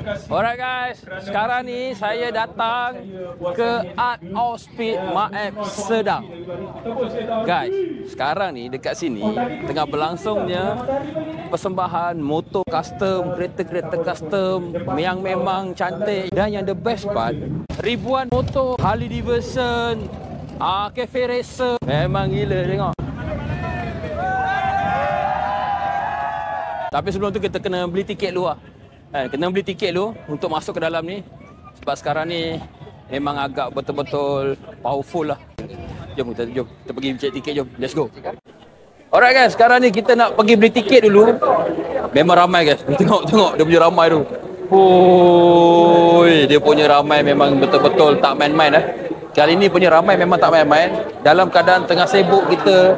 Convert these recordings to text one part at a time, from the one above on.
Alright guys, sekarang ni saya datang ke Art of Speed Maep Sedang. Guys, sekarang ni dekat sini tengah berlangsungnya persembahan motor custom, kereta-kereta custom yang memang cantik. Dan yang the best part, ribuan motor Harley Davidson, cafe racer. Memang gila tengok. Tapi sebelum tu kita kena beli tiket dulu lah. Kena beli tiket dulu untuk masuk ke dalam ni. Sebab sekarang ni memang agak betul-betul powerful lah. Jom kita pergi cek tiket, jom. Let's go. Alright guys, sekarang ni kita nak pergi beli tiket dulu. Memang ramai guys. Tengok dia punya ramai tu. Dia punya ramai memang betul-betul tak main-main lah. Kali ni punya ramai memang tak main-main. Dalam keadaan tengah sibuk, kita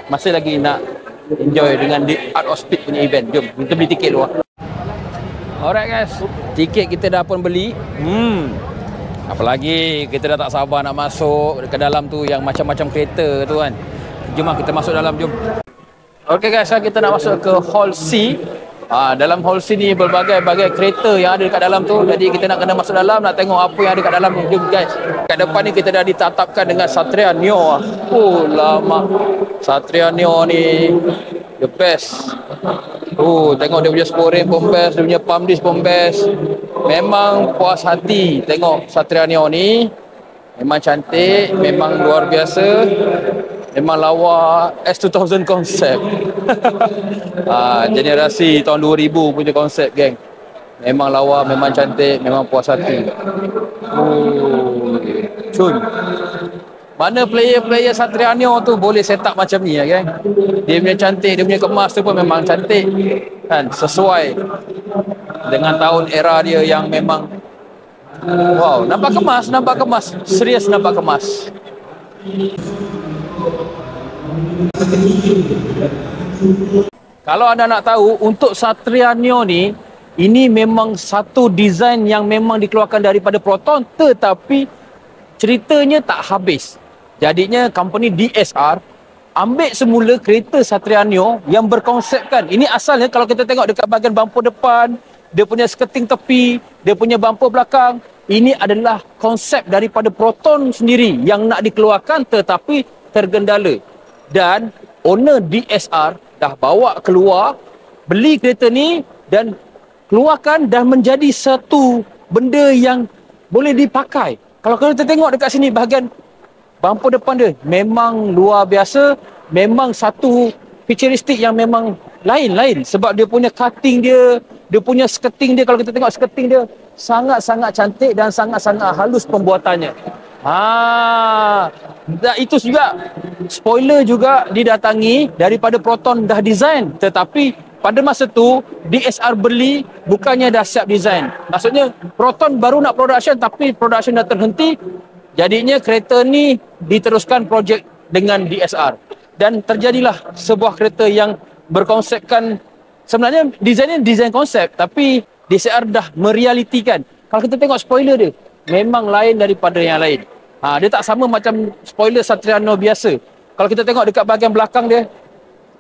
masih lagi nak enjoy dengan The Art of Speed punya event. Jom kita beli tiket dulu. Alright guys, tiket kita dah pun beli. Apalagi kita dah tak sabar nak masuk ke dalam tu yang macam-macam kereta tu kan. Jom lah kita masuk dalam, jom. Okay guys, kita nak masuk ke Hall C. Dalam Hall C ni berbagai-bagai kereta yang ada dekat dalam tu. Jadi kita nak kena masuk dalam, nak tengok apa yang ada dekat dalam ni. Jom guys. Kat depan ni kita dah ditatapkan dengan Satria Neo. Lama. Satria Neo ni the best. Tengok dia punya sporing pun best, dia punya pump disc pun best. Memang puas hati tengok Satria Neo ni. Memang cantik, memang luar biasa. Memang lawa S2000 konsep. Generasi tahun 2000 punya konsep, geng. Memang lawa, memang cantik, memang puas hati. Cun. Mana player-player Satria Neo tu boleh set up macam ni ya, geng. Dia punya cantik, dia punya kemas tu pun memang cantik. Kan, sesuai dengan tahun era dia yang memang wow, nampak kemas. Serius nampak kemas. Kalau anda nak tahu, untuk Satria Neo ni, ini memang satu desain yang memang dikeluarkan daripada Proton, tetapi ceritanya tak habis. Jadinya company DSR ambil semula kereta Satria Neo yang berkonsepkan. Ini asalnya kalau kita tengok dekat bahagian bumper depan, dia punya skirting tepi, dia punya bumper belakang, ini adalah konsep daripada Proton sendiri yang nak dikeluarkan tetapi tergendala. Dan owner DSR dah bawa keluar, beli kereta ni dan keluarkan dan menjadi satu benda yang boleh dipakai. Kalau kita tengok dekat sini bahagian bumper depan dia memang luar biasa, memang satu futuristik yang memang lain sebab dia punya cutting dia punya skirting dia, kalau kita tengok skirting dia sangat-sangat cantik dan sangat-sangat halus pembuatannya. Dan itu juga spoiler juga didatangi daripada Proton dah design, tetapi pada masa tu DSR beli bukannya dah siap design. Maksudnya Proton baru nak production tapi production dah terhenti. Jadinya kereta ni diteruskan projek dengan DSR. Dan terjadilah sebuah kereta yang berkonsepkan, sebenarnya desainnya desain konsep, tapi DSR dah merealitikan. Kalau kita tengok spoiler dia, memang lain daripada yang lain. Dia tak sama macam spoiler Satria Neo biasa. Kalau kita tengok dekat bahagian belakang dia,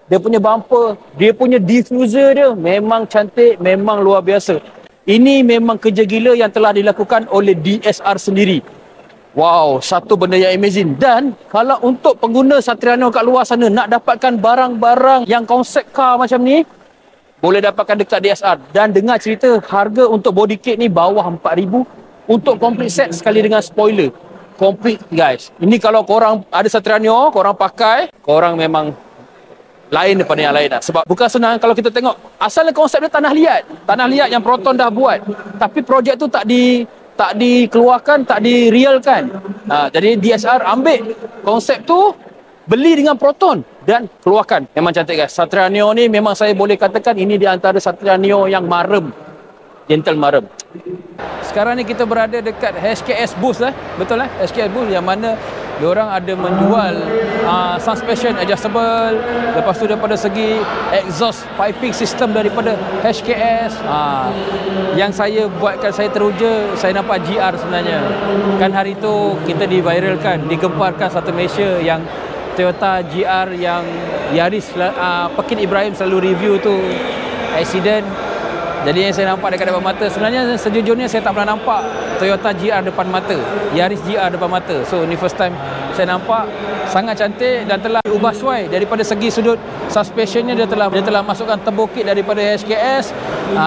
dia punya bumper, dia punya diffuser dia memang cantik, memang luar biasa. Ini memang kerja gila yang telah dilakukan oleh DSR sendiri. Wow, satu benda yang amazing. Dan kalau untuk pengguna Satria Neo kat luar sana nak dapatkan barang-barang yang konsep car macam ni, boleh dapatkan dekat DSR. Dan dengar cerita harga untuk body kit ni bawah 4,000 untuk complete set sekali dengan spoiler. Complete guys. Ini kalau korang ada Satria Neo, korang pakai, korang memang lain daripada yang lain lah. Sebab bukan senang. Kalau kita tengok asalnya konsep dia tanah liat yang Proton dah buat, tapi projek tu tak dikeluarkan, tak direalkan. Jadi DSR ambil konsep tu, beli dengan Proton dan keluarkan. Memang cantik guys. Satria Neo ni memang saya boleh katakan ini di antara Satria Neo yang marem, gentle marem. Sekarang ni kita berada dekat HKS booth lah. Betul lah, HKS booth yang mana diorang ada menjual suspension adjustable, lepas tu daripada segi exhaust piping system daripada HKS. Yang saya buatkan saya teruja, saya nampak GR sebenarnya. Kan hari tu kita diviralkan, digemparkan satu Malaysia yang Toyota GR yang Yaris Pekin Ibrahim selalu review tu, accident Jadi yang saya nampak dekat depan mata, sebenarnya sejujurnya saya tak pernah nampak Toyota GR depan mata, Yaris GR depan mata. So ini first time saya nampak, sangat cantik dan telah diubah suai daripada segi sudut suspensionnya. Dia telah masukkan terbukit daripada HKS.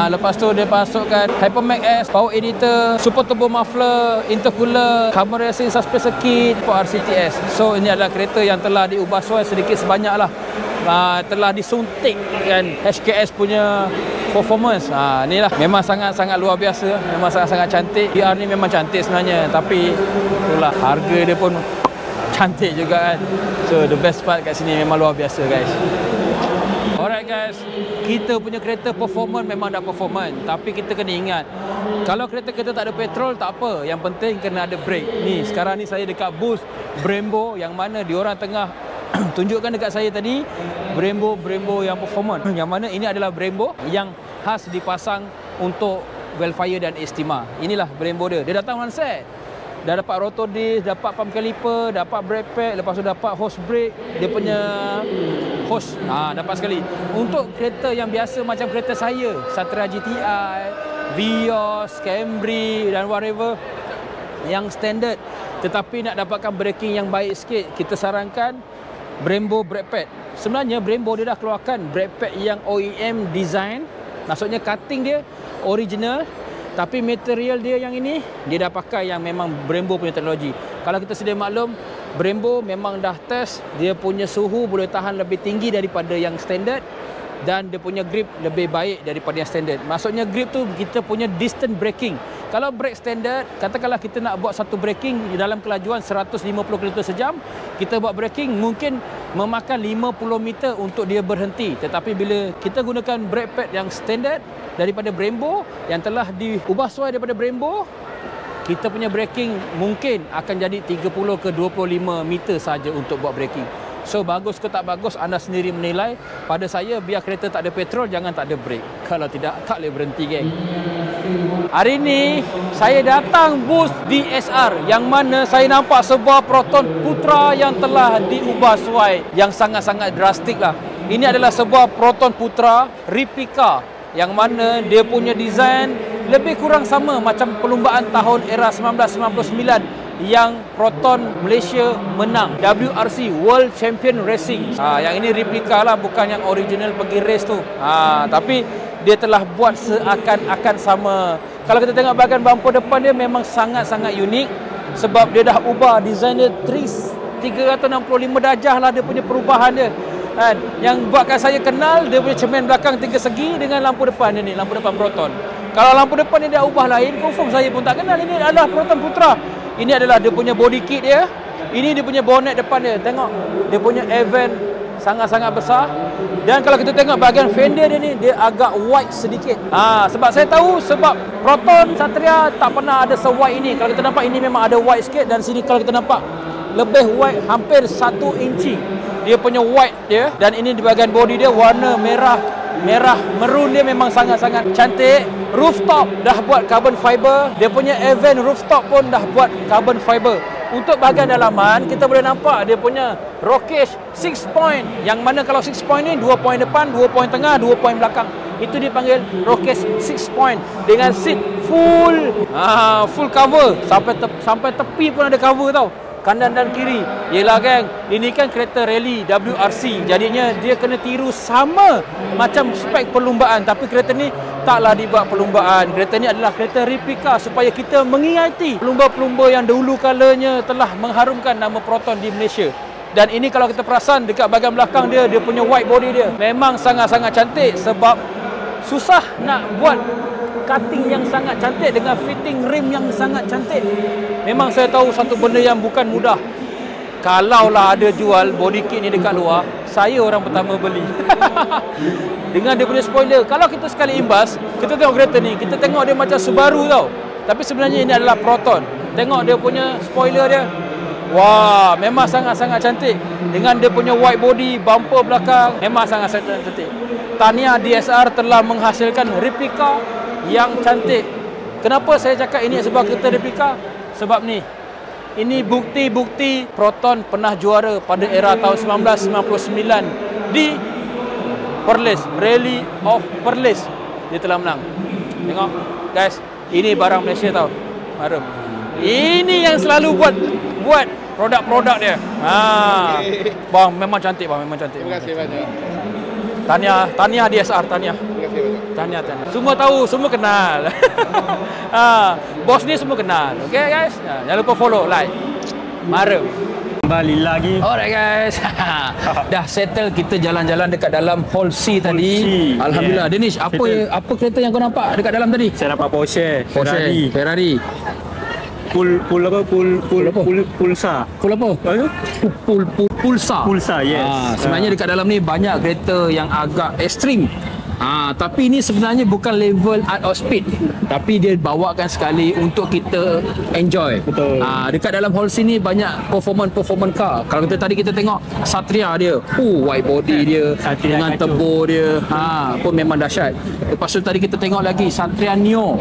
Lepas tu dia masukkan Hypermax S, power editor, super turbo muffler, intercooler, carbon racing suspension kit for RCTS. So ini adalah kereta yang telah diubah suai sedikit sebanyak lah. Telah disuntik kan HKS punya performance. Inilah memang sangat-sangat luar biasa, memang sangat-sangat cantik. GR ni memang cantik sebenarnya, tapi itulah harga dia pun cantik juga kan. So the best part kat sini memang luar biasa guys. Alright guys, kita punya kereta performance memang dah performance, tapi kita kena ingat, kalau kereta kita tak ada petrol tak apa, yang penting kena ada brake. Ni sekarang ni saya dekat booth Brembo, yang mana diorang tengah tunjukkan dekat saya tadi Brembo yang performance, yang mana ini adalah Brembo yang khas dipasang untuk Velfire dan Estima. Inilah Brembo dia datang one set. Dah dapat rotor disc, dapat pump caliper, dapat brake pad, lepas tu dapat hose brake, dia punya hose dapat sekali. Untuk kereta yang biasa macam kereta saya, Satria GTI, Vios, Camry dan whatever yang standard, tetapi nak dapatkan braking yang baik sikit, kita sarankan Brembo brake pad. Sebenarnya Brembo dia dah keluarkan brake pad yang OEM design, maksudnya cutting dia original, tapi material dia yang ini dia dah pakai yang memang Brembo punya teknologi. Kalau kita sedia maklum, Brembo memang dah test, dia punya suhu boleh tahan lebih tinggi daripada yang standard, dan dia punya grip lebih baik daripada yang standard. Maksudnya grip tu kita punya distance braking. Kalau brake standard, katakanlah kita nak buat satu braking dalam kelajuan 150 km sejam, kita buat braking mungkin memakan 50 meter untuk dia berhenti. Tetapi bila kita gunakan brake pad yang standard daripada Brembo, yang telah diubah suai daripada Brembo, kita punya braking mungkin akan jadi 30 ke 25 meter saja untuk buat braking. So bagus ke tak bagus, anda sendiri menilai. Pada saya, biar kereta tak ada petrol, jangan tak ada brake. Kalau tidak, tak boleh berhenti geng. Hari ini saya datang booth DSR, yang mana saya nampak sebuah Proton Putra yang telah diubah suai, yang sangat-sangat drastik lah. Ini adalah sebuah Proton Putra replika, yang mana dia punya design lebih kurang sama macam perlumbaan tahun era 1999 yang Proton Malaysia menang WRC World Champion Racing. Yang ini replika lah, bukan yang original pergi race tu. Tapi dia telah buat seakan-akan sama. Kalau kita tengok bahagian bumper depan dia memang sangat-sangat unik, sebab dia dah ubah design dia 365 darjah lah dia punya perubahan dia. Yang buatkan saya kenal dia punya cermin belakang 3 segi dengan lampu depan dia ni, lampu depan Proton. Kalau lampu depan ni dia ubah lain, confirm saya pun tak kenal ini adalah Proton Putra. Ini adalah dia punya body kit dia. Ini dia punya bonnet depan dia. Tengok, dia punya air vent sangat-sangat besar. Dan kalau kita tengok bahagian fender dia ni, dia agak wide sedikit. Sebab saya tahu, sebab Proton Satria tak pernah ada se-wide ini. Kalau kita nampak ini memang ada wide sikit, dan sini kalau kita nampak lebih wide, hampir 1 inci. Dia punya wide dia. Dan ini di bahagian body dia warna merah merun, dia memang sangat-sangat cantik. Rooftop dah buat carbon fiber. Dia punya air vent rooftop pun dah buat carbon fiber. Untuk bahagian dalaman, kita boleh nampak dia punya rockage 6 point. Yang mana kalau 6 point ni 2 point depan, 2 point tengah, 2 point belakang. Itu dipanggil rockage 6 point. Dengan seat full cover. Sampai tepi pun ada cover tau, kanan dan kiri. Yelah geng, ini kan kereta rally WRC, jadinya dia kena tiru sama macam spek perlumbaan. Tapi kereta ni taklah dibuat perlumbaan. Kereta ni adalah kereta replika supaya kita mengingati pelumba-pelumba yang dahulu kalanya telah mengharumkan nama Proton di Malaysia. Dan ini kalau kita perasan dekat bahagian belakang dia, dia punya white body dia memang sangat-sangat cantik, sebab susah nak buat cutting yang sangat cantik dengan fitting rim yang sangat cantik. Memang saya tahu satu benda yang bukan mudah. Kalaulah ada jual body kit ni dekat luar, saya orang pertama beli. Dengan dia punya spoiler. Kalau kita sekali imbas, kita tengok kereta ni, kita tengok dia macam Subaru tau. Tapi sebenarnya ini adalah Proton. Tengok dia punya spoiler dia. Wah, memang sangat-sangat cantik. Dengan dia punya white body, bumper belakang, memang sangat-sangat cantik. Tahniah DSR telah menghasilkan replika yang cantik. Kenapa saya cakap ini sebuah kereta replika? Sebab ni, ini bukti-bukti Proton pernah juara pada era tahun 1999 di Perlis, Rally of Perlis. Dia telah menang. Tengok guys, ini barang Malaysia tau. Harum. Ini yang selalu buat produk-produk dia. Bang memang cantik bang, memang cantik. Terima kasih banyak. Tahniah DSR, tahniah. Terima kasih banyak. Tahniah. Semua tahu, semua kenal. Bos ni semua kenal. Okay guys, jangan lupa follow, like. Mara. Kembali lagi. Alright guys. Dah settle, kita jalan-jalan dekat dalam Hall C tadi. C, Alhamdulillah. yeah. Danish, apa kereta yang kau nampak dekat dalam tadi? Saya dapat Porsche, Ferrari. Pulsa. Full apa? Pulsar. Pulsa, yes. Sebenarnya dekat dalam ni banyak kereta yang agak ekstrim. Tapi ini sebenarnya bukan level art of speed, tapi dia bawakan sekali untuk kita enjoy. Betul. Dekat dalam hall sini banyak performance car. Kalau kita tengok Satria dia, wide body dia, Satria dengan kacau. turbo dia, pun memang dahsyat. Lepas tu tadi kita tengok lagi Satria Neo,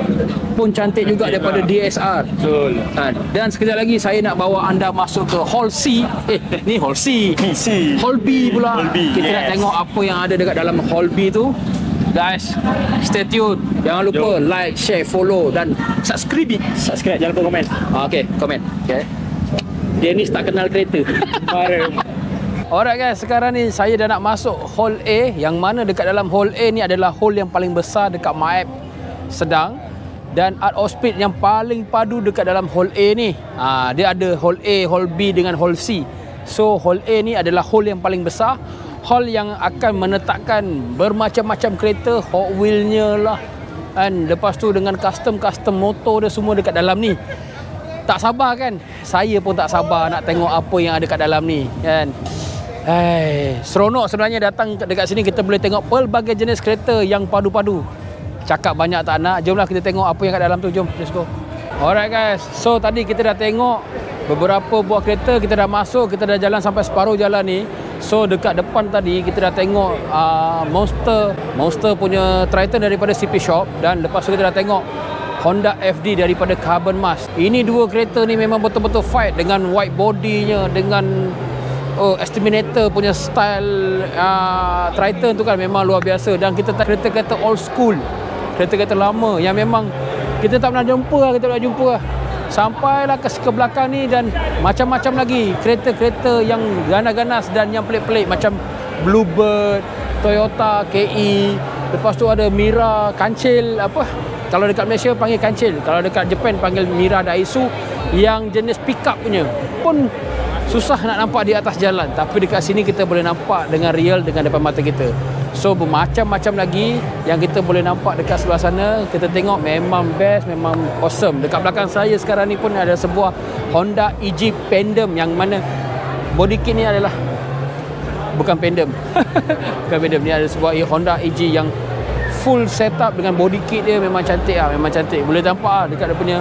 pun cantik juga daripada DSR. Betul. Dan sekejap lagi saya nak bawa anda masuk ke Hall C. Ni Hall C. C. Hall B pula. Hall B, Kita nak yes. tengok apa yang ada dekat dalam Hall B tu. Guys, stay tune. Jangan lupa like, share, follow dan subscribe. Jangan lupa komen. Okay, komen. Okay. Dennis tak kenal kereta. Alright guys, sekarang ni saya dah nak masuk Hall A, yang mana dekat dalam Hall A ni adalah hall yang paling besar dekat Maib Sedang, dan art of speed yang paling padu dekat dalam Hall A ni. Dia ada Hall A, Hall B dengan Hall C. So Hall A ni adalah hall yang paling besar, hall yang akan menetapkan bermacam-macam kereta, Hot Wheel-nya lah, kan. Lepas tu dengan custom motor dia semua dekat dalam ni. Tak sabar kan? Saya pun tak sabar nak tengok apa yang ada kat dalam ni, kan. Seronok sebenarnya datang dekat sini, kita boleh tengok pelbagai jenis kereta yang padu-padu. Cakap banyak tak nak, jomlah kita tengok apa yang kat dalam tu, jom, let's go. Alright guys, so tadi kita dah tengok beberapa buah kereta, kita dah masuk, kita dah jalan sampai separuh jalan ni. So dekat depan tadi kita dah tengok Monster punya Triton daripada CP Shop, dan lepas tu kita dah tengok Honda FD daripada Carbon Mask. Ini dua kereta ni memang betul-betul fight dengan wide body-nya, dengan Estiminator punya style Triton tu kan memang luar biasa. Dan kita tak kereta-kereta old school, kereta-kereta lama yang memang kita tak pernah jumpa. Sampailah ke belakang ni dan macam-macam lagi kereta-kereta yang ganas-ganas dan yang pelik-pelik, macam Bluebird, Toyota KE, lepas tu ada Mira, Kancil, apa kalau dekat Malaysia panggil Kancil, kalau dekat Japan panggil Mira Daihatsu, yang jenis pickup punya pun susah nak nampak di atas jalan, tapi dekat sini kita boleh nampak dengan real, dengan depan mata kita. So bermacam-macam lagi yang kita boleh nampak dekat sebelah sana. Kita tengok memang best, memang awesome. Dekat belakang saya sekarang ni pun ada sebuah Honda EG Pandem, yang mana body kit ni adalah bukan Pandem. Bukan Pandem, ni ada sebuah Honda EG yang full setup dengan body kit dia. Memang cantik lah, memang cantik. Boleh nampak dekat dia punya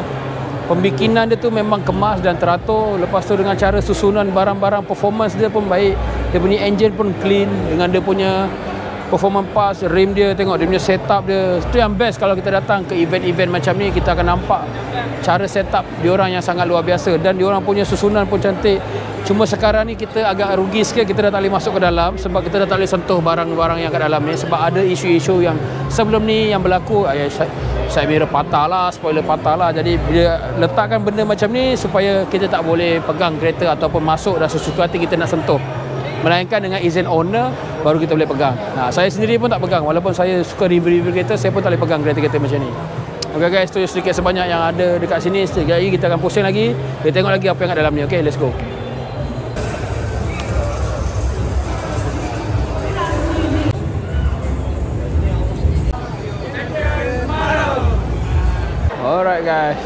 pembikinan dia tu memang kemas dan teratur. Lepas tu dengan cara susunan barang-barang, performance dia pun baik. Dia punya engine pun clean, dengan dia punya performance parts, rim dia, tengok dia punya setup dia. Itu yang best kalau kita datang ke event-event macam ni, kita akan nampak cara setup diorang yang sangat luar biasa, dan diorang punya susunan pun cantik. Cuma sekarang ni kita agak rugi sikit, kita dah tak boleh masuk ke dalam sebab kita dah tak boleh sentuh barang-barang yang kat dalam ni, sebab ada isu-isu yang sebelum ni yang berlaku. Side mirror patah lah, spoiler patah lah. Jadi bila letakkan benda macam ni supaya kita tak boleh pegang kereta ataupun masuk dan sesuka hati kita nak sentuh, melainkan dengan izin owner baru kita boleh pegang. Saya sendiri pun tak pegang, walaupun saya suka review-review kereta, saya pun tak boleh pegang kereta-kereta macam ni. Okay guys, tu sedikit sebanyak yang ada dekat sini. Sekejap lagi kita akan pusing lagi, kita tengok lagi apa yang kat dalam ni. Okay, let's go. Alright guys,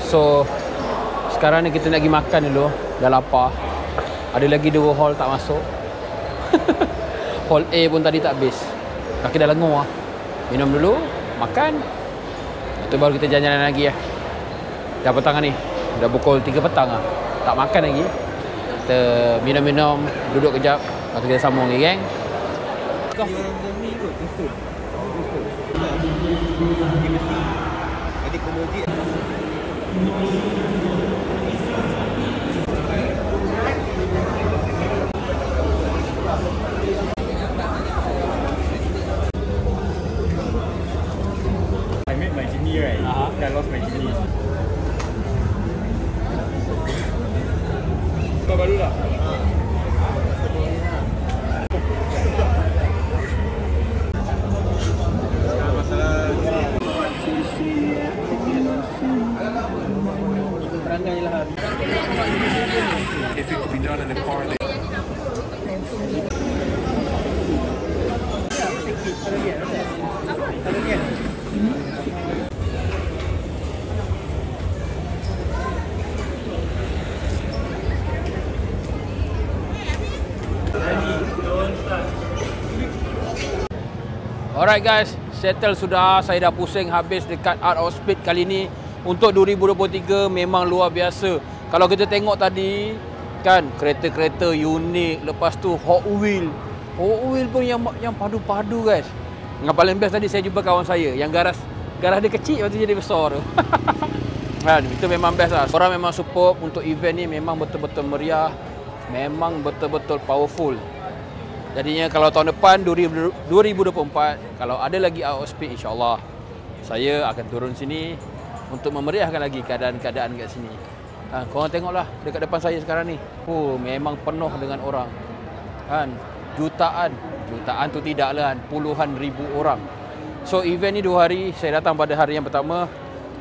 so sekarang ni kita nak pergi makan dulu, dah lapar. Ada lagi 2 hall tak masuk. Hall A pun tadi tak habis, kaki dah lengur lah. Minum dulu, makan, lepas tu baru kita jalan-jalan lagi lah. Dah petang ni, dah pukul 3 petang lah, tak makan lagi. Kita minum-minum, duduk kejap, lepas tu kita sambung lagi, geng. Jadi kemudian kidney, right? I lost my kidney. Kau baru lah. If it could be done in the car, they Alright guys, settle sudah. Saya dah pusing habis dekat Art of Speed kali ni. Untuk 2023 memang luar biasa. Kalau kita tengok tadi kan, kereta-kereta unik, lepas tu Hot Wheel pun yang padu-padu guys. Yang paling best tadi saya jumpa kawan saya yang garaj dia kecil, lepas tu jadi besar tu. Kan, itu memang best lah. Orang memang support untuk event ni, memang betul-betul meriah, memang betul-betul powerful. Jadinya kalau tahun depan 2024 kalau ada lagi Art of Speed, insya-Allah saya akan turun sini untuk memeriahkan lagi keadaan-keadaan kat sini. Korang tengoklah dekat depan saya sekarang ni. Memang penuh dengan orang. Kan, jutaan tu tidaklah, puluhan ribu orang. So event ni 2 hari. Saya datang pada hari yang pertama.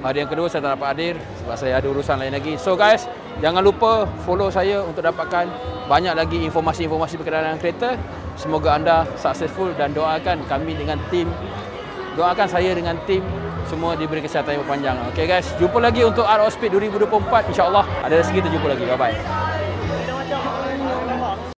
Hari yang kedua saya tak dapat hadir sebab saya ada urusan lain lagi. So guys, jangan lupa follow saya untuk dapatkan banyak lagi informasi-informasi berkenaan dengan kereta. Semoga anda successful dan doakan kami dengan tim. Doakan saya dengan tim semua diberi kesihatan yang berpanjang. Okay guys, jumpa lagi untuk Art of Speed 2024, insya-Allah. Ada rezeki kita jumpa lagi. Bye bye.